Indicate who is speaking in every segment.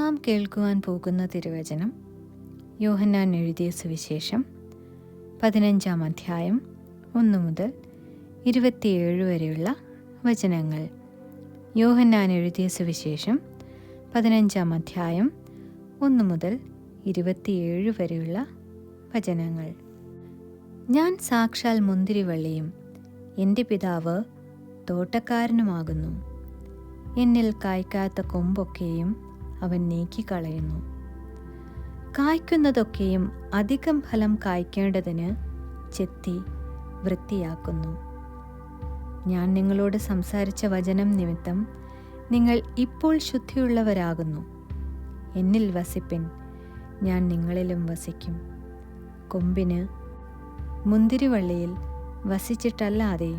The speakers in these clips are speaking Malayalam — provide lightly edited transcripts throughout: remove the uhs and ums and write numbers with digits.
Speaker 1: നാം കേൾക്കുവാൻ പോകുന്ന തിരുവചനം യോഹന്നാൻ എഴുതിയ സുവിശേഷം 15-ാം അധ്യായം 1 മുതൽ 27 വരെയുള്ള വചനങ്ങൾ. യോഹന്നാൻ എഴുതിയ സുവിശേഷം 15-ാം അധ്യായം 1 മുതൽ 27 വരെയുള്ള വചനങ്ങൾ. ഞാൻ സാക്ഷാൽ മുന്തിരിവള്ളിയും എൻ്റെ പിതാവ് തോട്ടക്കാരനുമാകുന്നു. എന്നിൽ കായ്ക്കാത്ത കൊമ്പൊക്കെയും അവൻ നീക്കിക്കളയുന്നു. കായ്ക്കുന്നതൊക്കെയും അധികം ഫലം കായ്ക്കേണ്ടതിന് ചെത്തി വൃത്തിയാക്കുന്നു. ഞാൻ നിങ്ങളോട് സംസാരിച്ച വചനം നിമിത്തം നിങ്ങൾ ഇപ്പോൾ ശുദ്ധിയുള്ളവരാകുന്നു. എന്നിൽ വസിപ്പിൻ, ഞാൻ നിങ്ങളിലും വസിക്കും. കൊമ്പിന് മുന്തിരിവള്ളിയിൽ വസിച്ചിട്ടല്ലാതെ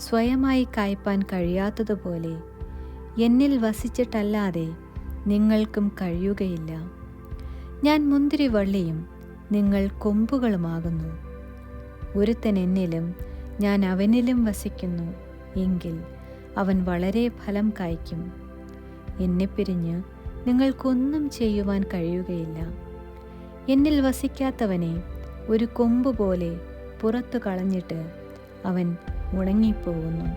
Speaker 1: സ്വയമായി കായ്പാൻ കഴിയാത്തതുപോലെ എന്നിൽ വസിച്ചിട്ടല്ലാതെ നിങ്ങൾക്കും കഴിയുകയില്ല. ഞാൻ മുന്തിരിവള്ളിയും നിങ്ങൾ കൊമ്പുകളുമാകുന്നു. ഒരുത്തൻ എന്നിലും ഞാൻ അവനിലും വസിക്കുന്നു എങ്കിൽ അവൻ വളരെ ഫലം കായ്ക്കും. എന്നെ പിരിഞ്ഞ് നിങ്ങൾക്കൊന്നും ചെയ്യുവാൻ കഴിയുകയില്ല. എന്നിൽ വസിക്കാത്തവനെ ഒരു കൊമ്പ് പോലെ പുറത്തു കളഞ്ഞിട്ട് അവൻ ഉണങ്ങിപ്പോകുന്നു.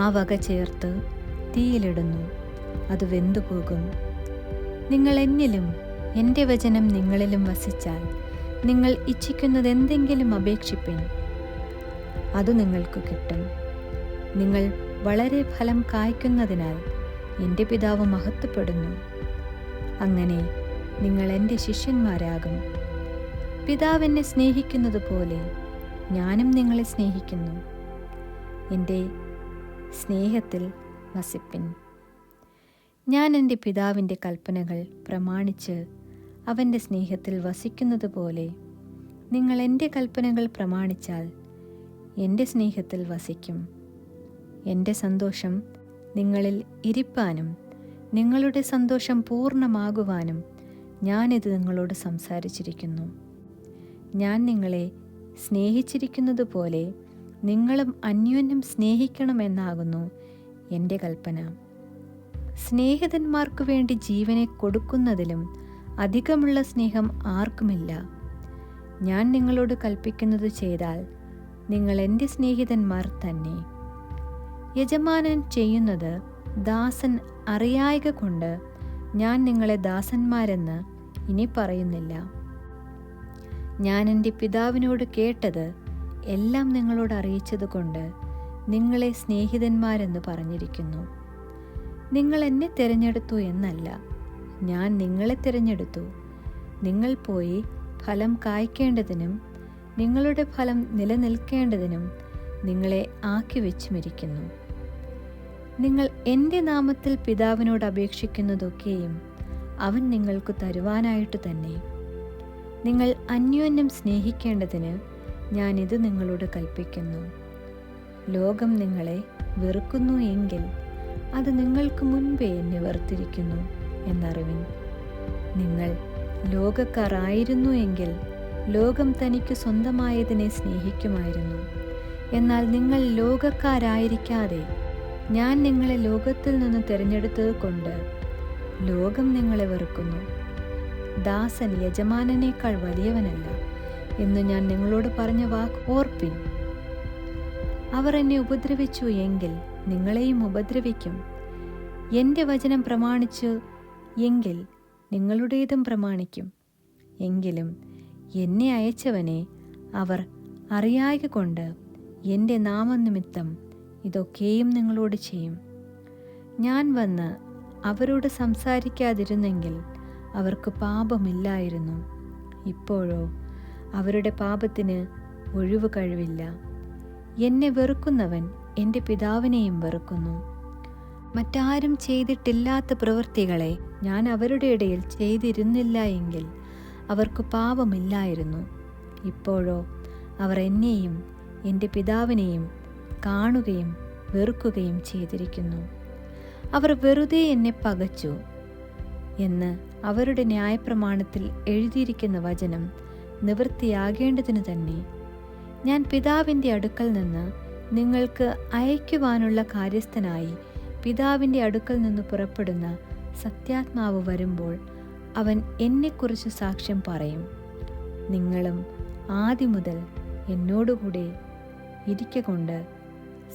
Speaker 1: ആ വക ചേർത്ത് തീയിലിടുന്നു, അത് വെന്തുപോകും. നിങ്ങൾ എന്നിലും എൻ്റെ വചനം നിങ്ങളിലും വസിച്ചാൽ നിങ്ങൾ ഇച്ഛിക്കുന്നതെന്തെങ്കിലും അപേക്ഷിപ്പിൻ, അത് നിങ്ങൾക്ക് കിട്ടും. നിങ്ങൾ വളരെ ഫലം കായ്ക്കുന്നതിനാൽ എൻ്റെ പിതാവ് മഹത്വപ്പെടുന്നു. അങ്ങനെ നിങ്ങൾ എൻ്റെ ശിഷ്യന്മാരാകും. പിതാവ് എന്നെ സ്നേഹിക്കുന്നത് പോലെ ഞാനും നിങ്ങളെ സ്നേഹിക്കുന്നു. എൻ്റെ സ്നേഹത്തിൽ വസിപ്പിൻ. ഞാൻ എൻ്റെ പിതാവിൻ്റെ കൽപ്പനകൾ പ്രമാണിച്ച് അവൻ്റെ സ്നേഹത്തിൽ വസിക്കുന്നത് പോലെ നിങ്ങൾ എൻ്റെ കൽപ്പനകൾ പ്രമാണിച്ചാൽ എൻ്റെ സ്നേഹത്തിൽ വസിക്കും. എൻ്റെ സന്തോഷം നിങ്ങളിൽ ഇരിപ്പാനും നിങ്ങളുടെ സന്തോഷം പൂർണ്ണമാകുവാനും ഞാനിത് നിങ്ങളോട് സംസാരിച്ചിരിക്കുന്നു. ഞാൻ നിങ്ങളെ സ്നേഹിച്ചിരിക്കുന്നത് പോലെ നിങ്ങളും അന്യോന്യം സ്നേഹിക്കണമെന്നാകുന്നു എൻ്റെ കൽപ്പന. സ്നേഹിതന്മാർക്കു വേണ്ടി ജീവനെ കൊടുക്കുന്നതിലും അധികമുള്ള സ്നേഹം ആർക്കുമില്ല. ഞാൻ നിങ്ങളോട് കൽപ്പിക്കുന്നത് ചെയ്താൽ നിങ്ങൾ എൻ്റെ സ്നേഹിതന്മാർ തന്നെ. യജമാനൻ ചെയ്യുന്നത് ദാസൻ അറിയായ്ക കൊണ്ട് ഞാൻ നിങ്ങളെ ദാസന്മാരെന്ന് ഇനി പറയുന്നില്ല. ഞാൻ എൻ്റെ പിതാവിനോട് കേട്ടത് എല്ലാം നിങ്ങളോട് അറിയിച്ചതുകൊണ്ട് നിങ്ങളെ സ്നേഹിതന്മാരെന്ന് പറഞ്ഞിരിക്കുന്നു. നിങ്ങൾ എന്നെ തിരഞ്ഞെടുത്തു എന്നല്ല, ഞാൻ നിങ്ങളെ തിരഞ്ഞെടുത്തു. നിങ്ങൾ പോയി ഫലം കായ്ക്കേണ്ടതിനും നിങ്ങളുടെ ഫലം നിലനിൽക്കേണ്ടതിനും നിങ്ങളെ ആക്കി വെച്ചുമിരിക്കുന്നു. നിങ്ങൾ എൻ്റെ നാമത്തിൽ പിതാവിനോട് അപേക്ഷിക്കുന്നതൊക്കെയും അവൻ നിങ്ങൾക്ക് തരുവാനായിട്ട് തന്നെ. നിങ്ങൾ അന്യോന്യം സ്നേഹിക്കേണ്ടതിന് ഞാനിത് നിങ്ങളോട് കൽപ്പിക്കുന്നു. ലോകം നിങ്ങളെ വെറുക്കുന്നു എങ്കിൽ അത് നിങ്ങൾക്ക് മുൻപേ എന്നെ വെറുത്തിരിക്കുന്നു എന്നറിവിൻ. നിങ്ങൾ ലോകക്കാർ ആയിരുന്നു എങ്കിൽ ലോകം തനിക്ക് സ്വന്തമായതിനെ സ്നേഹിക്കുമായിരുന്നു. എന്നാൽ നിങ്ങൾ ലോകക്കാരായിരിക്കാതെ ഞാൻ നിങ്ങളെ ലോകത്തിൽ നിന്ന് തിരഞ്ഞെടുത്തത് കൊണ്ട് ലോകം നിങ്ങളെ വെറുക്കുന്നു. ദാസൻ യജമാനനേക്കാൾ വലിയവനല്ല എന്ന് ഞാൻ നിങ്ങളോട് പറഞ്ഞ വാക്ക് ഓർപ്പിൻ. അവർ എന്നെ ഉപദ്രവിച്ചു എങ്കിൽ നിങ്ങളെയും ഉപദ്രവിക്കും. എൻ്റെ വചനം പ്രമാണിച്ചു എങ്കിൽ നിങ്ങളുടേതും പ്രമാണിക്കും. എങ്കിലും എന്നെ അയച്ചവനെ അവർ അറിയായ്ക കൊണ്ട് എൻ്റെ നാമനിമിത്തം ഇതൊക്കെയും നിങ്ങളോട് ചെയ്യും. ഞാൻ വന്ന് അവരോട് സംസാരിക്കാതിരുന്നെങ്കിൽ അവർക്ക് പാപമില്ലായിരുന്നു. ഇപ്പോഴോ അവരുടെ പാപത്തിന് ഒഴിവ് കഴിവില്ല. എന്നെ വെറുക്കുന്നവൻ എൻ്റെ പിതാവിനെയും വെറുക്കുന്നു. മറ്റാരും ചെയ്തിട്ടില്ലാത്ത പ്രവൃത്തികളെ ഞാൻ അവരുടെ ഇടയിൽ ചെയ്തിരുന്നില്ല എങ്കിൽ അവർക്ക് പാപമില്ലായിരുന്നു. ഇപ്പോഴോ അവർ എന്നെയും എൻ്റെ പിതാവിനെയും കാണുകയും വെറുക്കുകയും ചെയ്തിരിക്കുന്നു. അവർ വെറുതെ എന്നെ പകച്ചു എന്ന് അവരുടെ ന്യായപ്രമാണത്തിൽ എഴുതിയിരിക്കുന്ന വചനം നിവൃത്തിയാകേണ്ടതിന് തന്നെ ഞാൻ പിതാവിൻ്റെ അടുക്കൽ നിന്ന് നിങ്ങൾക്ക് അയക്കുവാനുള്ള കാര്യസ്ഥനായി പിതാവിൻ്റെ അടുക്കൽ നിന്ന് പുറപ്പെടുന്ന സത്യാത്മാവ് വരുമ്പോൾ അവൻ എന്നെക്കുറിച്ച് സാക്ഷ്യം പറയും. നിങ്ങളും ആദ്യം മുതൽ എന്നോടുകൂടെ ഇരിക്കൊണ്ട്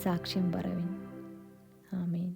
Speaker 1: സാക്ഷ്യം പറവിൻ. ആമേൻ.